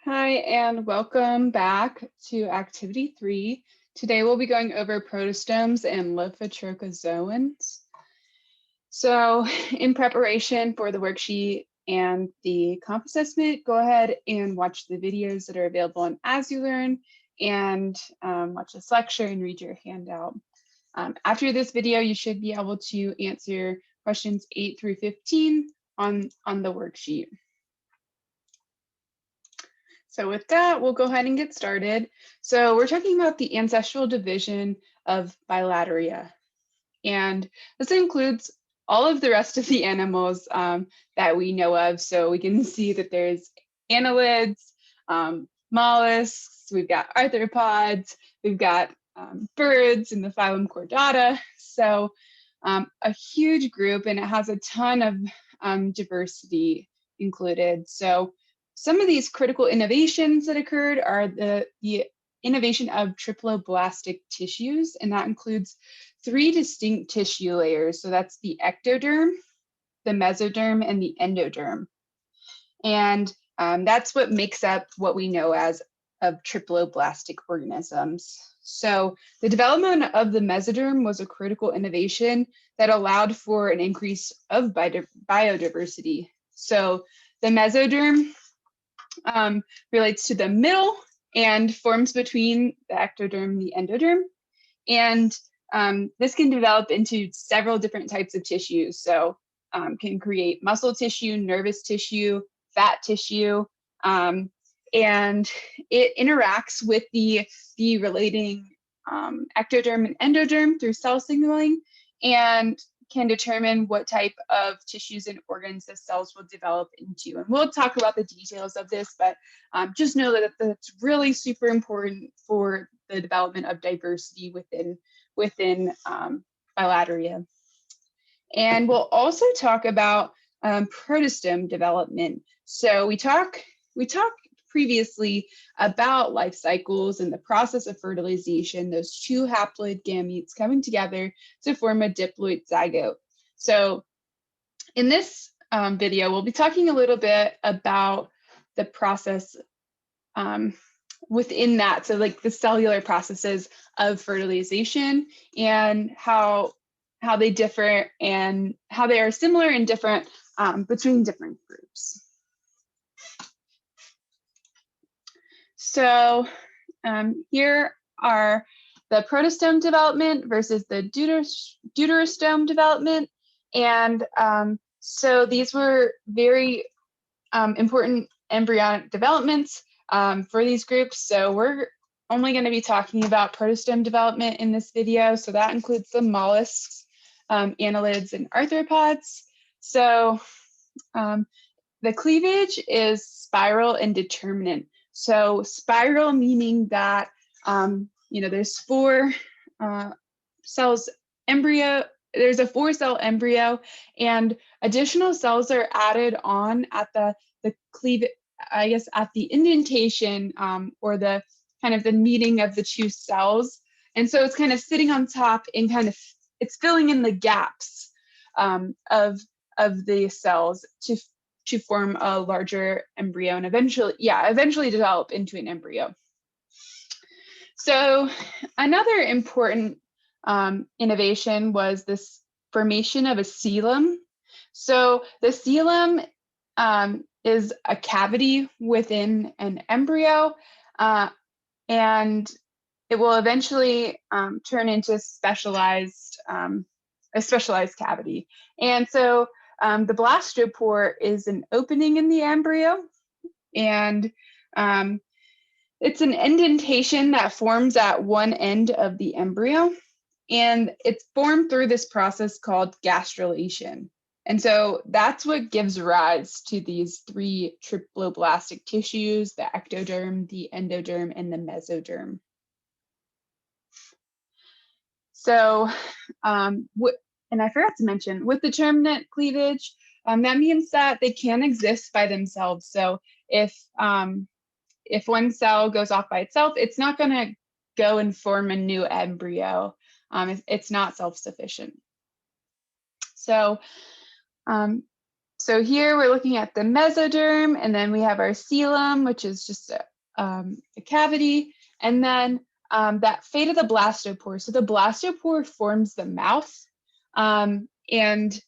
Hi, and welcome back to Activity 3. Today we'll be going over protostomes and lithotrochozoans. So in preparation for the worksheet and the comp assessment, go ahead and watch the videos that are available on As You Learn and watch this lecture and read your handout. After this video, you should be able to answer questions 8 through 15 on the worksheet. So with that, we'll go ahead and get started. So we're talking about the ancestral division of Bilateria. And this includes all of the rest of the animals that we know of. So we can see that there's annelids, mollusks, we've got arthropods, we've got birds in the phylum Chordata. So a huge group, and it has a ton of diversity included. So some of these critical innovations that occurred are the innovation of triploblastic tissues, and that includes 3 distinct tissue layers. So that's the ectoderm, the mesoderm, and the endoderm. And that's what makes up what we know as of triploblastic organisms. So the development of the mesoderm was a critical innovation that allowed for an increase of biodiversity. So the mesoderm relates to the middle and forms between the ectoderm and the endoderm. And this can develop into several different types of tissues. So can create muscle tissue, nervous tissue, fat tissue, and it interacts with the relating ectoderm and endoderm through cell signaling and can determine what type of tissues and organs the cells will develop into. And we'll talk about the details of this, but just know that that's really super important for the development of diversity within Bilateria. And we'll also talk about protostome development. So we talked previously about life cycles and the process of fertilization, those 2 haploid gametes coming together to form a diploid zygote. So in this video, we'll be talking a little bit about the process within that. So like the cellular processes of fertilization and how they differ and how they are similar and different between different groups. So here are the protostome development versus the deuterostome development. And so these were very important embryonic developments for these groups. So we're only going to be talking about protostome development in this video. So that includes the mollusks, annelids, and arthropods. So the cleavage is spiral and determinate. So spiral meaning that there's 4 cells embryo. There's a 4-cell embryo, and additional cells are added on at the cleavage. I guess at the indentation or the kind of the meeting of the 2 cells, and so it's kind of sitting on top and kind of it's filling in the gaps of the cells to form a larger embryo and eventually develop into an embryo. So another important innovation was this formation of a coelom. So the coelom is a cavity within an embryo, and it will eventually turn into a specialized cavity. And so the blastopore is an opening in the embryo, and it's an indentation that forms at one end of the embryo, and it's formed through this process called gastrulation. And so that's what gives rise to these 3 triploblastic tissues: the ectoderm, the endoderm, and the mesoderm. So, and I forgot to mention, with determinate cleavage, that means that they can exist by themselves. So if one cell goes off by itself, it's not going to go and form a new embryo. It's not self-sufficient. So So here we're looking at the mesoderm, and then we have our coelom, which is just a cavity, and then that fate of the blastopore. So the blastopore forms the mouth and the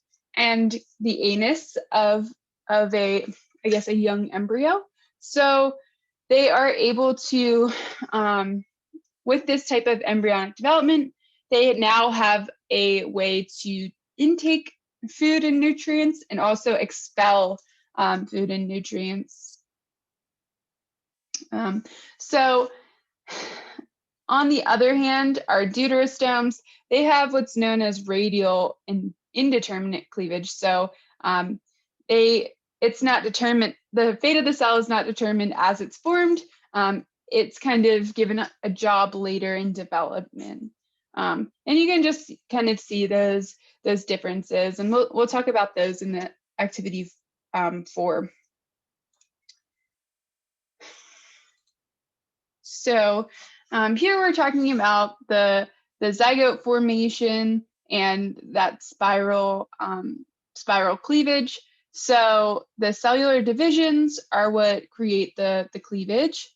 anus of a, I guess, a young embryo. So they are able to, with this type of embryonic development, they now have a way to intake food and nutrients and also expel food and nutrients. So on the other hand, our deuterostomes, they have what's known as radial and indeterminate cleavage. So it's not determined, the fate of the cell is not determined as it's formed. It's kind of given a job later in development. And you can just kind of see those differences, and we'll talk about those in the activity 4. So here we're talking about the zygote formation and that spiral cleavage. So the cellular divisions are what create the cleavage,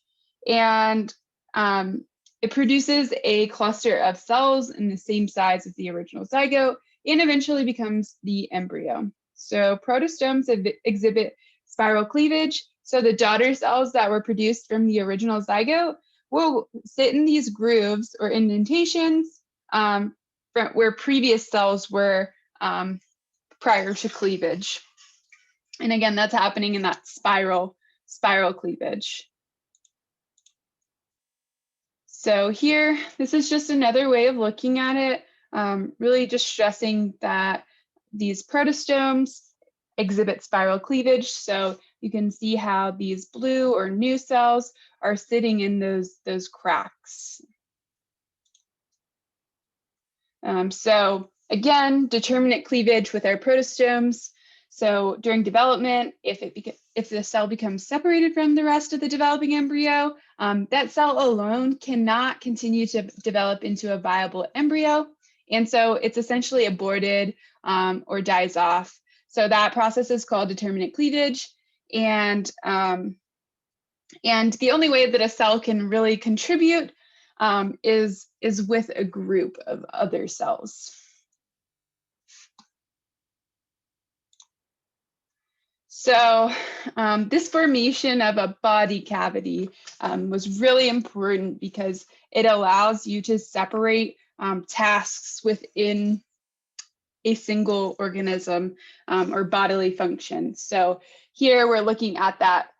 and it produces a cluster of cells in the same size as the original zygote and eventually becomes the embryo. So protostomes exhibit spiral cleavage. So the daughter cells that were produced from the original zygote will sit in these grooves or indentations where previous cells were prior to cleavage. And again, that's happening in that spiral cleavage. So here, this is just another way of looking at it, really just stressing that these protostomes exhibit spiral cleavage. So you can see how these blue or new cells are sitting in those cracks. So again, determinate cleavage with our protostomes. So during development, if the cell becomes separated from the rest of the developing embryo, that cell alone cannot continue to develop into a viable embryo. And so it's essentially aborted or dies off. So that process is called determinate cleavage. And the only way that a cell can really contribute is with a group of other cells. So this formation of a body cavity was really important because it allows you to separate tasks within a single organism or bodily function. So here we're looking at that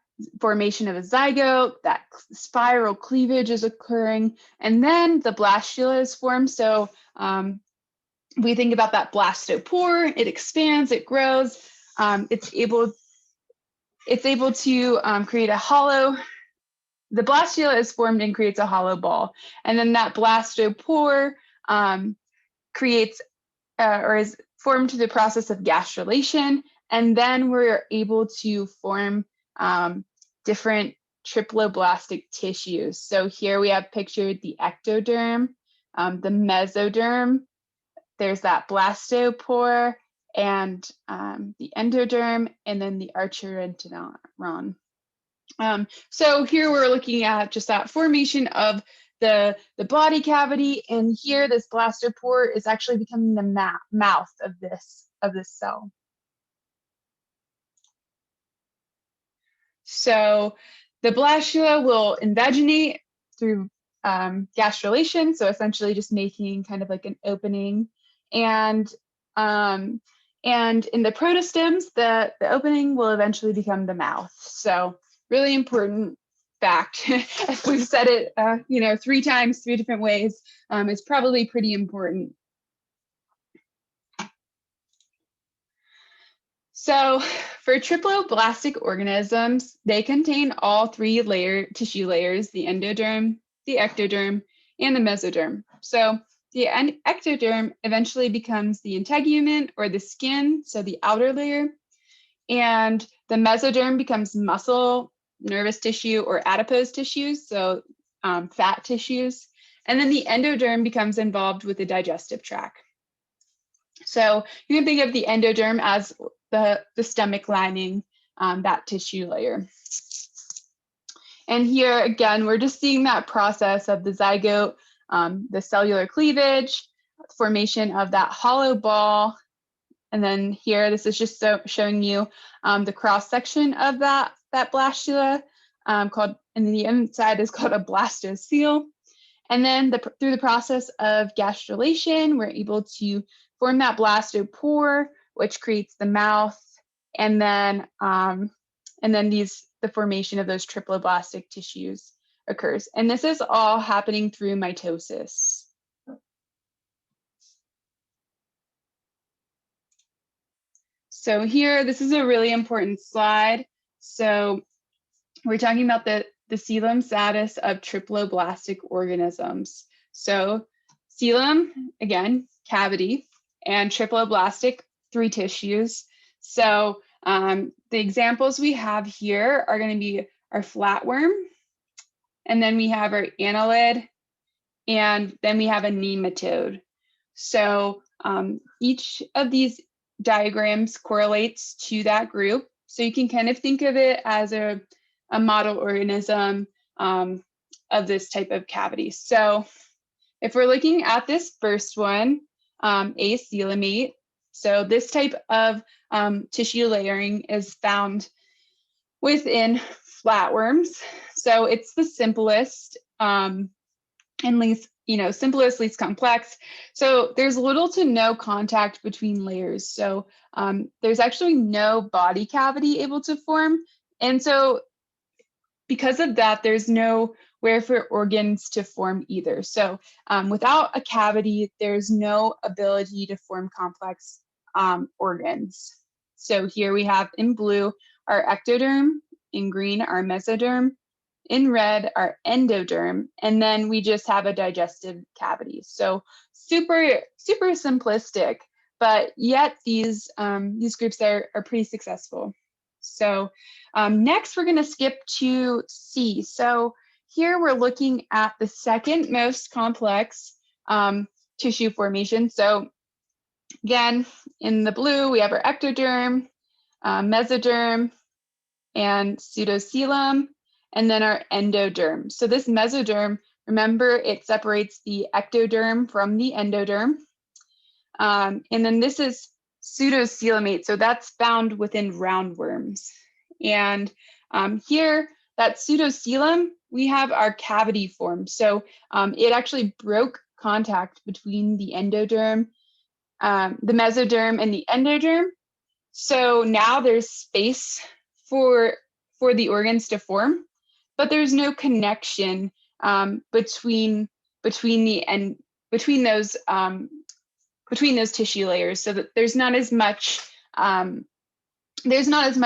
formation of a zygote, that spiral cleavage is occurring, and then the blastula is formed. So we think about that blastopore, it expands, it grows, it's able to create a hollow. The blastula is formed and creates a hollow ball. And then that blastopore creates or is formed through the process of gastrulation. And then we're able to form different triploblastic tissues. So here we have pictured the ectoderm, the mesoderm, there's that blastopore, and the endoderm, and then the archerenteron. So here we're looking at just that formation of the body cavity, and here this blastopore is actually becoming the mouth of this cell. So the blastula will invaginate through gastrulation, so essentially just making kind of like an opening, and in the protostems, the opening will eventually become the mouth. So really important fact. If we've said it, 3 times, 3 different ways, it's probably pretty important. So for triploblastic organisms, they contain all 3 tissue layers, the endoderm, the ectoderm, and the mesoderm. So the ectoderm eventually becomes the integument or the skin, so the outer layer, and the mesoderm becomes muscle, nervous tissue, or adipose tissues, so fat tissues. And then the endoderm becomes involved with the digestive tract. So you can think of the endoderm as the stomach lining, that tissue layer. And here again, we're just seeing that process of the zygote, the cellular cleavage, formation of that hollow ball. And then here, this is just showing you the cross section of that blastula, called, and the inside is called a blastocele. And then through the process of gastrulation, we're able to form that blastopore, which creates the mouth, and then the formation of those triploblastic tissues occurs. And this is all happening through mitosis. So here, this is a really important slide. So we're talking about the coelom status of triploblastic organisms. So coelom, again, cavity, and triploblastic, 3 tissues. So the examples we have here are going to be our flatworm, and then we have our annelid, and then we have a nematode. So each of these diagrams correlates to that group. So you can kind of think of it as a model organism of this type of cavity. So if we're looking at this first one, acoelomate, so this type of tissue layering is found within flatworms. So it's the simplest and least, simplest, least complex. So there's little to no contact between layers. So there's actually no body cavity able to form. And so because of that, there's nowhere for organs to form either. So without a cavity, there's no ability to form complex organs. So here we have in blue our ectoderm, in green our mesoderm, in red our endoderm, and then we just have a digestive cavity. So super simplistic, but yet these groups are pretty successful. So next we're going to skip to C. So here we're looking at the second most complex tissue formation. So again, in the blue, we have our ectoderm, mesoderm, and pseudocoelom, and then our endoderm. So this mesoderm, remember, it separates the ectoderm from the endoderm. And then this is pseudocoelomate, so that's found within roundworms. And here, that pseudocoelom, we have our cavity form. So it actually broke contact between the endoderm, the mesoderm, and the endoderm. So now there's space for the organs to form, but there's no connection between those tissue layers, so that there's not as much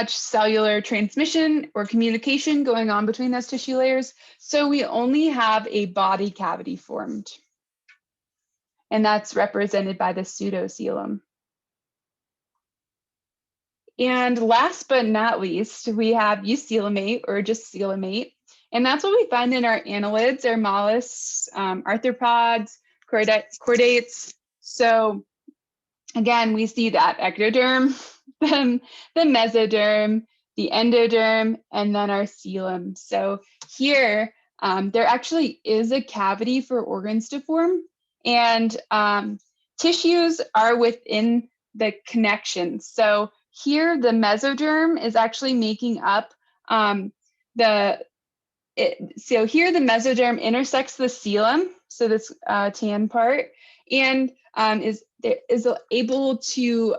cellular transmission or communication going on between those tissue layers. So we only have a body cavity formed, and that's represented by the pseudocoelom. And last but not least, we have eucoelomate, or just coelomate. And that's what we find in our annelids, our mollusks, arthropods, chordates. So again, we see that ectoderm, the mesoderm, the endoderm, and then our coelom. So here, there actually is a cavity for organs to form, and tissues are within the connections. So here, the mesoderm is actually making up so here the mesoderm intersects the coelom, so this tan part, and is able to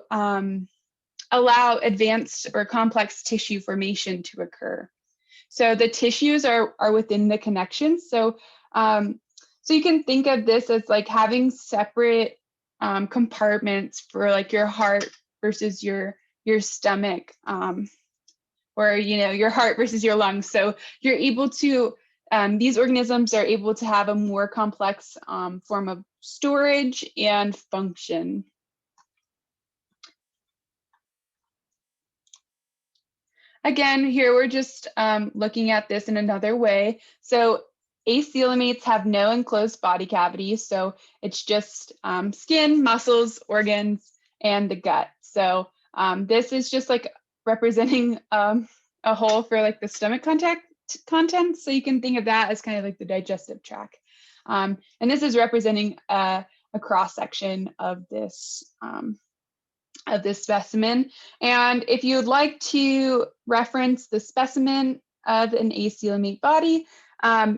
allow advanced or complex tissue formation to occur. So the tissues are within the connections. So you can think of this as like having separate compartments for like your heart versus your stomach, or your heart versus your lungs. So you're able to, these organisms are able to have a more complex form of storage and function. Again, here we're just looking at this in another way. So acoelomates have no enclosed body cavity, so it's just skin, muscles, organs, and the gut. So This is just like representing a hole for like the stomach contents. So you can think of that as kind of like the digestive tract. And this is representing a cross section of this specimen. And if you would like to reference the specimen of an acoelomate body,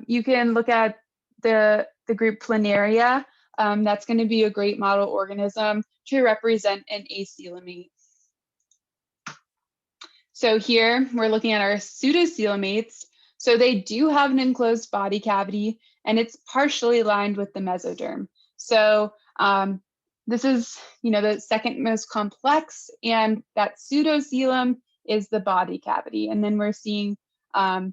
you can look at the group Planaria. That's going to be a great model organism to represent an acoelomate. So here we're looking at our pseudocoelomates. So they do have an enclosed body cavity, and it's partially lined with the mesoderm. So this is, the second most complex, and that pseudocoelom is the body cavity. And then we're seeing the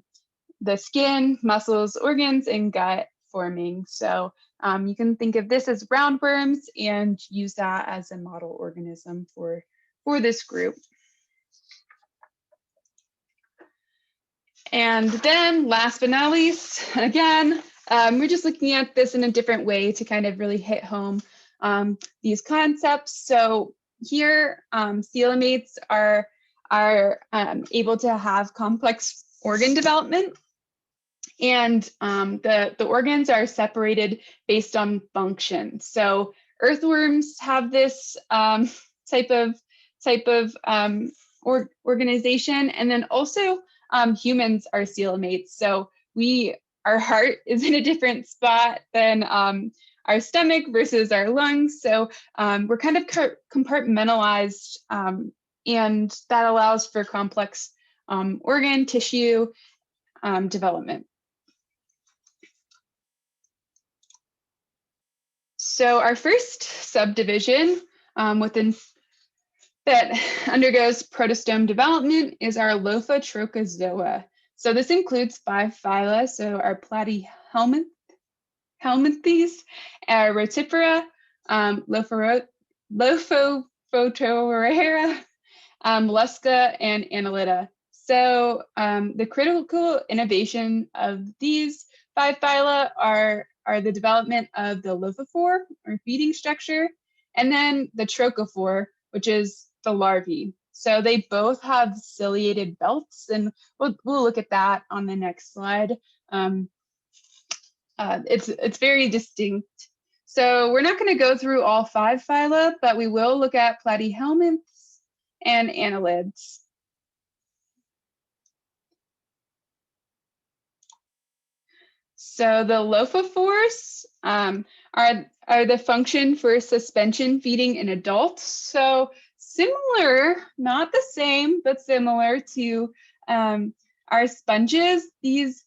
skin, muscles, organs, and gut forming. So you can think of this as roundworms and use that as a model organism for this group. And then last but not least, again, we're just looking at this in a different way to kind of really hit home these concepts. So here, coelomates are able to have complex organ development. And the organs are separated based on function. So earthworms have this type of organization, and then also humans are coelomates. So our heart is in a different spot than our stomach versus our lungs. So we're kind of compartmentalized, and that allows for complex organ tissue development. So our first subdivision within that undergoes protostome development is our Lophotrochozoa. So this includes 5 phyla, so our Platyhelminthes, our Rotifera, Lophophotorohera, Mollusca, and Annelida. So the critical innovation of these 5 phyla are the development of the lophophore, or feeding structure, and then the trochophore, which is the larvae. So they both have ciliated belts, and we'll look at that on the next slide. It's very distinct. So we're not going to go through all 5 phyla, but we will look at Platyhelminths and Annelids. So the lophophores are the function for suspension feeding in adults. So similar, not the same, but similar to our sponges. These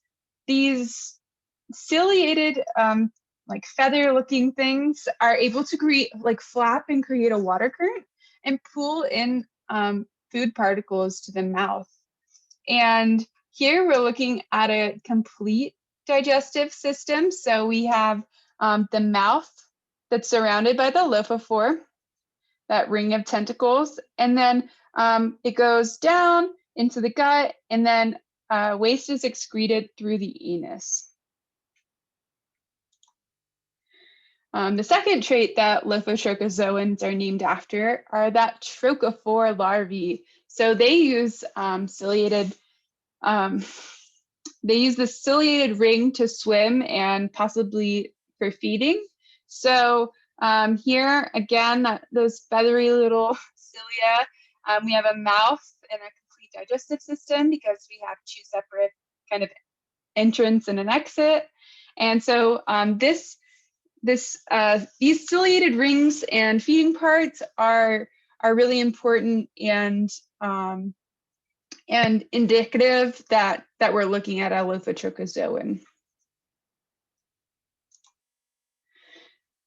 ciliated, like feather-looking things are able to create, like flap and create a water current and pull in food particles to the mouth. And here we're looking at a complete digestive system. So we have the mouth that's surrounded by the lophophore, that ring of tentacles, and then it goes down into the gut, and then waste is excreted through the anus. The second trait that Lophotrochozoans are named after are that trochophore larvae. So they use they use the ciliated ring to swim and possibly for feeding. So here again, those feathery little cilia, we have a mouth and a complete digestive system because we have 2 separate kind of entrance and an exit. And so these ciliated rings and feeding parts are really important and indicative that we're looking at a Lophotrochozoan.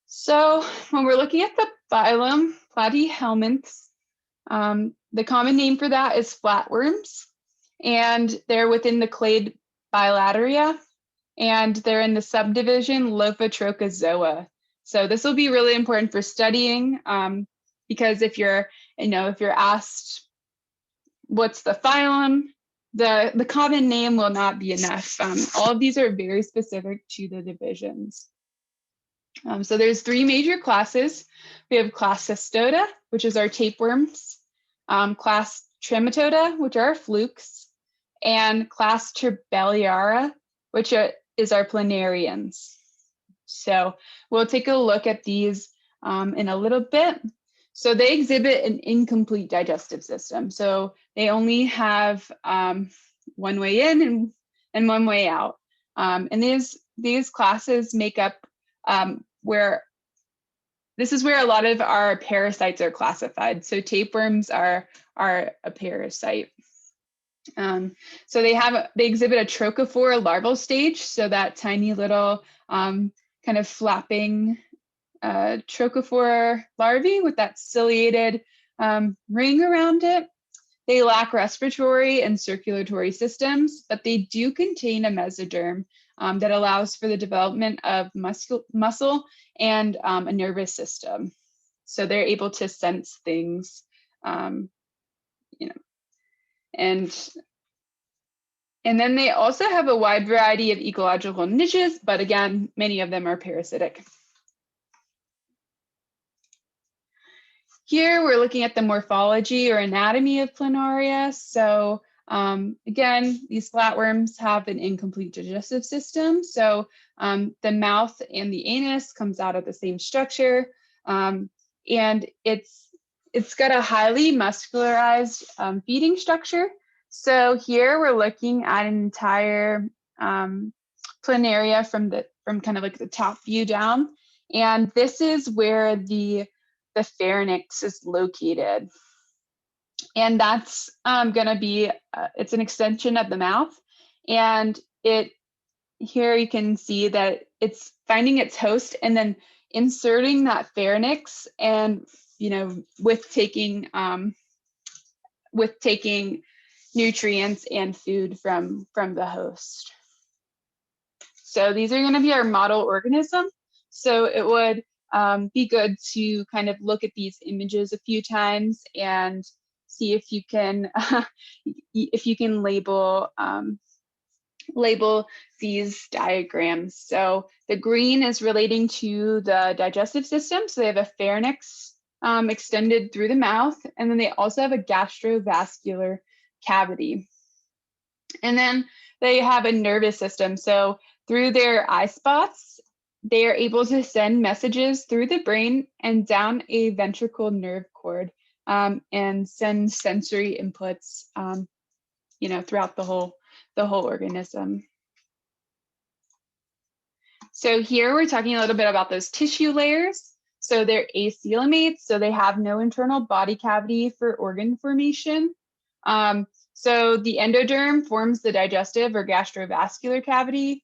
So when we're looking at the phylum Platyhelminths, the common name for that is flatworms, and they're within the clade Bilateria, and they're in the subdivision Lophotrochozoa. So this will be really important for studying because if you're asked what's the phylum, the common name will not be enough. All of these are very specific to the divisions. So there's 3 major classes. We have class Cestota, which is our tapeworms. class Trematoda, which are flukes, and class Terbelliara, which is our planarians. So we'll take a look at these in a little bit. So they exhibit an incomplete digestive system. So they only have one way in and one way out. And these classes make up where this is where a lot of our parasites are classified. So tapeworms are a parasite. So they exhibit a trochophore larval stage. So that tiny little kind of flapping trochophore larvae with that ciliated ring around it. They lack respiratory and circulatory systems, but they do contain a mesoderm that allows for the development of muscle and a nervous system. So they're able to sense things, and then they also have a wide variety of ecological niches, but again, many of them are parasitic. Here we're looking at the morphology or anatomy of planaria. So again, these flatworms have an incomplete digestive system. So the mouth and the anus comes out of the same structure, and it's got a highly muscularized feeding structure. So here we're looking at an entire planaria from kind of like the top view down, and this is where the pharynx is located. And that's going to be, it's an extension of the mouth. And here you can see that it's finding its host and then inserting that pharynx and, with taking nutrients and food from the host. So these are going to be our model organism. So it would be good to kind of look at these images a few times and see if you can label these diagrams. So the green is relating to the digestive system. So they have a pharynx extended through the mouth, and then they also have a gastrovascular cavity. And then they have a nervous system. So through their eye spots, they are able to send messages through the brain and down a ventricle nerve cord and send sensory inputs, throughout the whole organism. So here we're talking a little bit about those tissue layers. So they're acoelomates, so they have no internal body cavity for organ formation. So the endoderm forms the digestive or gastrovascular cavity.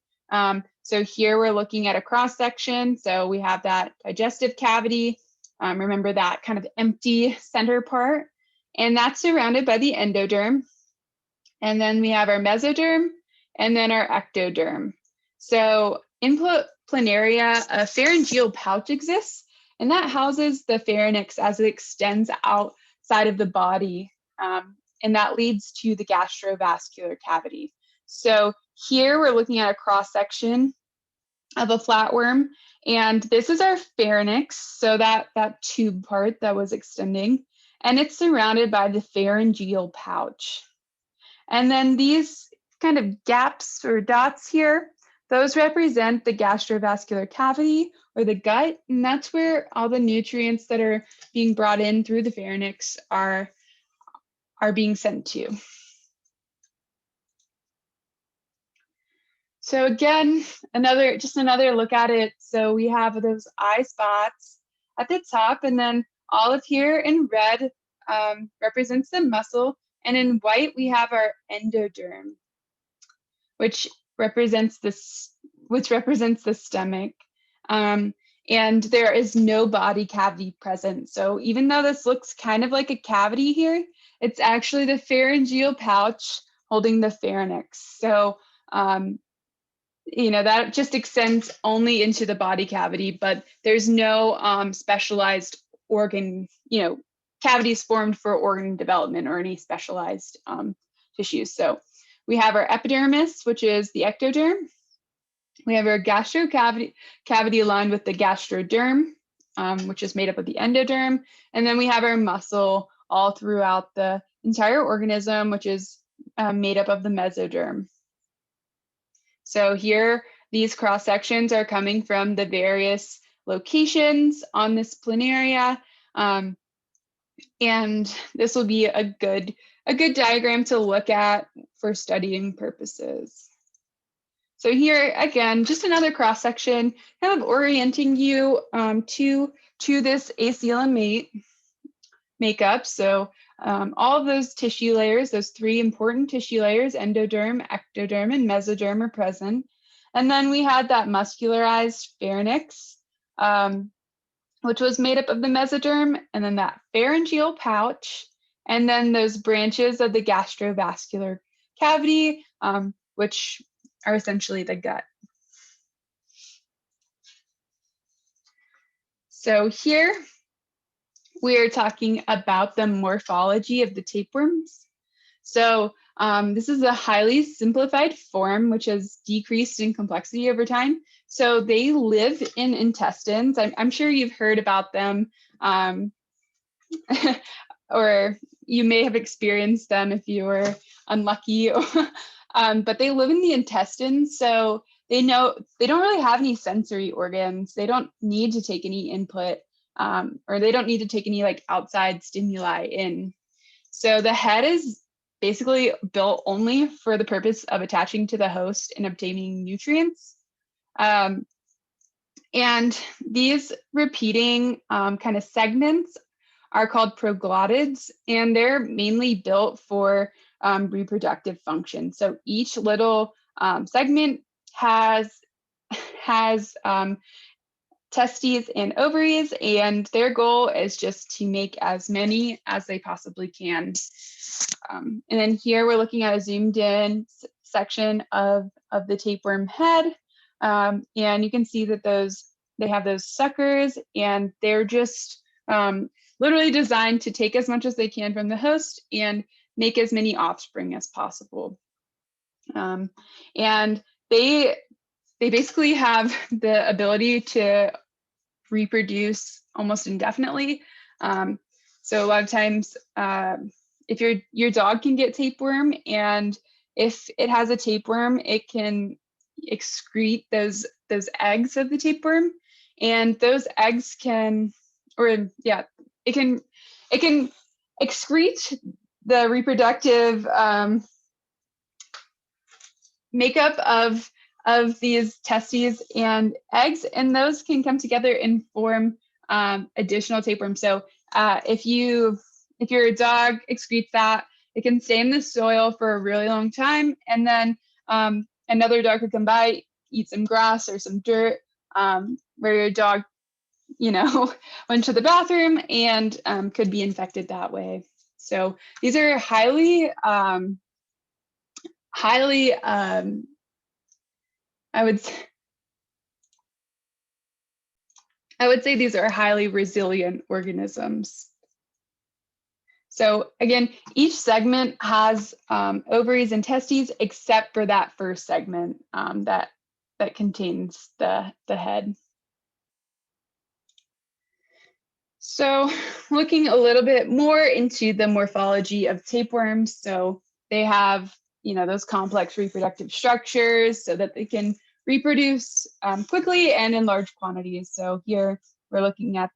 So here we're looking at a cross section. So we have that digestive cavity. Remember that kind of empty center part, and that's surrounded by the endoderm. And then we have our mesoderm and then our ectoderm. So in planaria, a pharyngeal pouch exists, and that houses the pharynx as it extends outside of the body. And that leads to the gastrovascular cavity. So here we're looking at a cross section of a flatworm, and this is our pharynx, so that tube part that was extending, and it's surrounded by the pharyngeal pouch. And then these kind of gaps or dots here, those represent the gastrovascular cavity or the gut, and that's where all the nutrients that are being brought in through the pharynx are being sent to. So again, just another look at it. So we have those eye spots at the top, and then olive here in red represents the muscle, and in white we have our endoderm, which represents the stomach. And there is no body cavity present. So even though this looks kind of like a cavity here, it's actually the pharyngeal pouch holding the pharynx. So that just extends only into the body cavity, but there's no specialized organ, cavities formed for organ development or any specialized tissues. So we have our epidermis, which is the ectoderm. We have our gastrocavity aligned with the gastroderm, which is made up of the endoderm. And then we have our muscle all throughout the entire organism, which is made up of the mesoderm. So here, these cross sections are coming from the various locations on this planaria. And this will be a good diagram to look at for studying purposes. So here, again, just another cross section, kind of orienting you to this acoelomate makeup. So all of those tissue layers, those three important tissue layers, endoderm, ectoderm, and mesoderm are present. And then we had that muscularized pharynx, which was made up of the mesoderm, and then that pharyngeal pouch, and then those branches of the gastrovascular cavity, which are essentially the gut. So here we are talking about the morphology of the tapeworms. So this is a highly simplified form, which has decreased in complexity over time. So they live in intestines. I'm sure you've heard about them, or you may have experienced them if you were unlucky. But they live in the intestines, so they don't really have any sensory organs. They don't need to take any input, or they don't need to take any like outside stimuli in. So the head is basically built only for the purpose of attaching to the host and obtaining nutrients. And these repeating kind of segments are called proglottids, and they're mainly built for reproductive function. So each little segment has testes and ovaries, and their goal is just to make as many as they possibly can. And then here we're looking at a zoomed in section of the tapeworm head. And you can see that they have those suckers, and they're just literally designed to take as much as they can from the host and make as many offspring as possible. And they basically have the ability to reproduce almost indefinitely. So a lot of times, if your dog can get tapeworm, and if it has a tapeworm, it can excrete those eggs of the tapeworm, and those eggs can, it can excrete the reproductive makeup of these testes and eggs, and those can come together and form additional tapeworm. So if your dog excretes that, it can stay in the soil for a really long time, and then another dog could come by, eat some grass or some dirt, where your dog, went to the bathroom and could be infected that way. So these are highly I would say these are highly resilient organisms. So again, each segment has ovaries and testes, except for that first segment that contains the head. So looking a little bit more into the morphology of tapeworms, so they have those complex reproductive structures so that they can reproduce quickly and in large quantities. So here we're looking at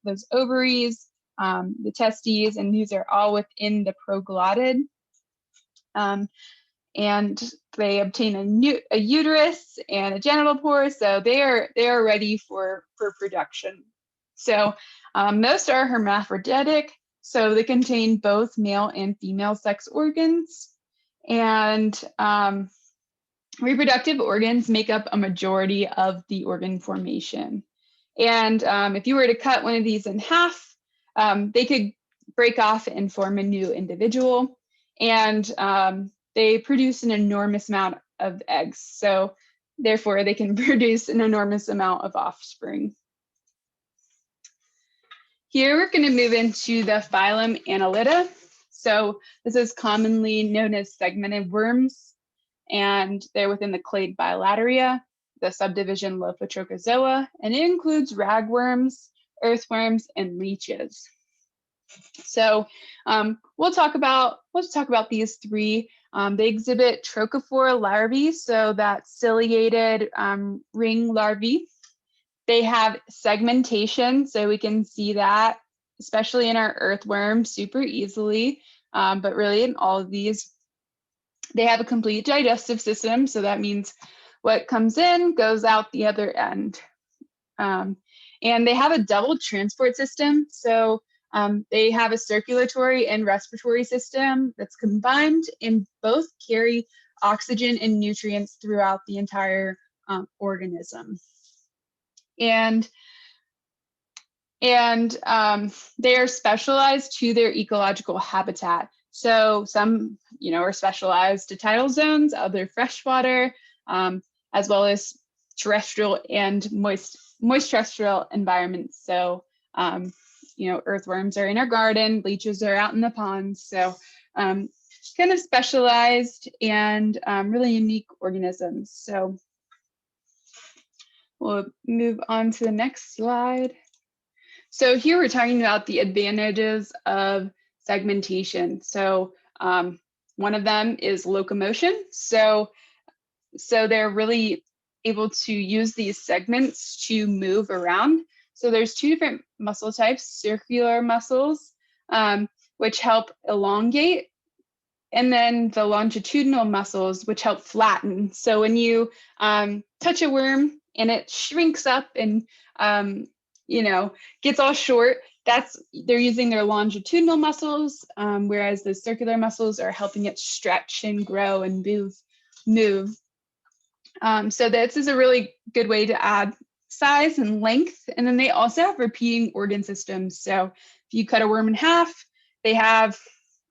those ovaries, the testes, and these are all within the proglottid. And they obtain a uterus and a genital pore, so they are ready for production. So most are hermaphroditic, so they contain both male and female sex organs. And reproductive organs make up a majority of the organ formation. And if you were to cut one of these in half, they could break off and form a new individual. And they produce an enormous amount of eggs. So therefore, they can produce an enormous amount of offspring. Here, we're going to move into the phylum Annelida. So this is commonly known as segmented worms, and they're within the clade Bilateria, the subdivision Lophotrochozoa, and it includes ragworms, earthworms, and leeches. So we'll talk about these three. They exhibit trochophore larvae, so that's ciliated ring larvae. They have segmentation, so we can see that, especially in our earthworm, super easily, but really in all of these. They have a complete digestive system, so that means what comes in goes out the other end. And they have a double transport system, so they have a circulatory and respiratory system that's combined, and both carry oxygen and nutrients throughout the entire organism. And they are specialized to their ecological habitat. So some, are specialized to tidal zones, other freshwater, as well as terrestrial and moist terrestrial environments. So, earthworms are in our garden, leeches are out in the ponds. So kind of specialized and really unique organisms. So we'll move on to the next slide. So here we're talking about the advantages of segmentation. So one of them is locomotion. So they're really able to use these segments to move around. So there's two different muscle types, circular muscles, which help elongate, and then the longitudinal muscles, which help flatten. So when you touch a worm and it shrinks up and gets all short, they're using their longitudinal muscles, whereas the circular muscles are helping it stretch and grow and move. So this is a really good way to add size and length. And then they also have repeating organ systems. So if you cut a worm in half, they have,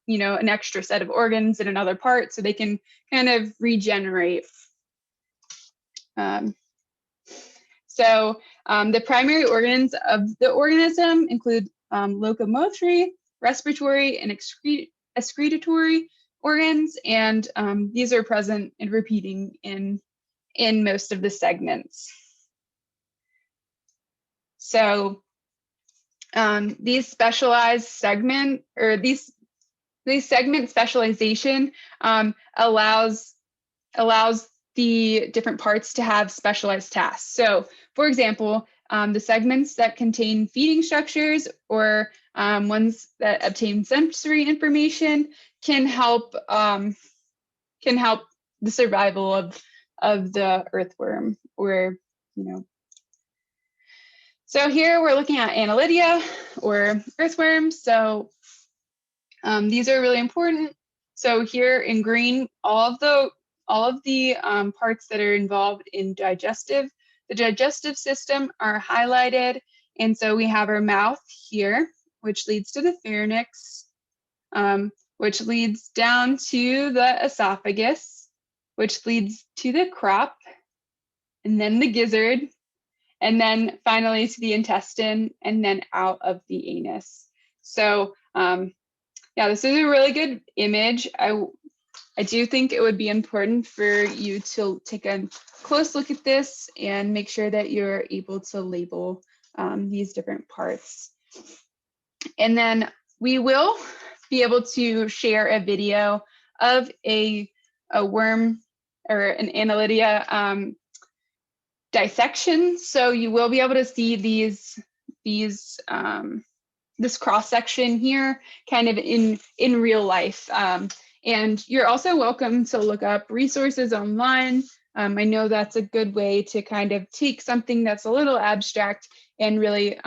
an extra set of organs in another part, so they can kind of regenerate. So the primary organs of the organism include locomotory, respiratory, and excretory organs, and these are present and repeating in most of the segments. So these specialized segment, or these segment specialization allows the different parts to have specialized tasks. So for example, the segments that contain feeding structures or ones that obtain sensory information can help the survival of the earthworm, or So here we're looking at Annelida, or earthworms. So these are really important. So here in green, all of the parts that are involved in the digestive system are highlighted. And so we have our mouth here, which leads to the pharynx, which leads down to the esophagus, which leads to the crop, and then the gizzard, and then finally to the intestine, and then out of the anus. So yeah, this is a really good image. I do think it would be important for you to take a close look at this and make sure that you're able to label these different parts. And then we will be able to share a video of a worm or an Annelida dissection. So you will be able to see this cross section here kind of in real life. And you're also welcome to look up resources online. I know that's a good way to kind of take something that's a little abstract and really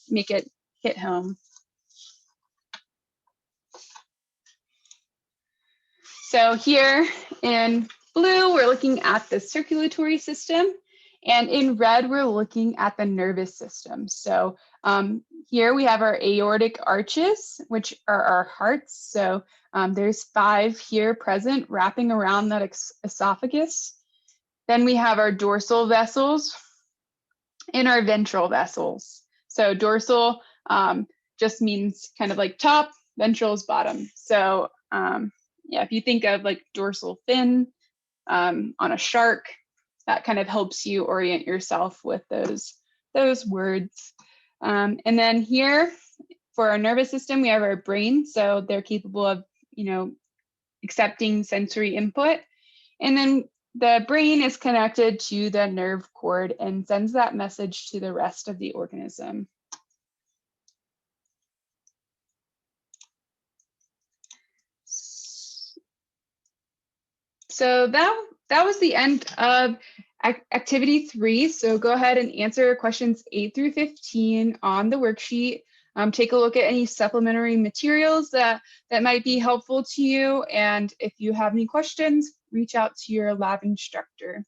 make it hit home. So here in blue, we're looking at the circulatory system. And in red, we're looking at the nervous system. So here we have our aortic arches, which are our hearts. So there's 5 here present wrapping around that esophagus. Then we have our dorsal vessels and our ventral vessels. So dorsal just means kind of like top, ventral is bottom. So yeah, if you think of like dorsal fin on a shark, that kind of helps you orient yourself with those words. And then here, for our nervous system, we have our brain. So they're capable of, accepting sensory input. And then the brain is connected to the nerve cord and sends that message to the rest of the organism. So that was the end of activity 3. So go ahead and answer questions 8 through 15 on the worksheet. Take a look at any supplementary materials that might be helpful to you. And if you have any questions, reach out to your lab instructor.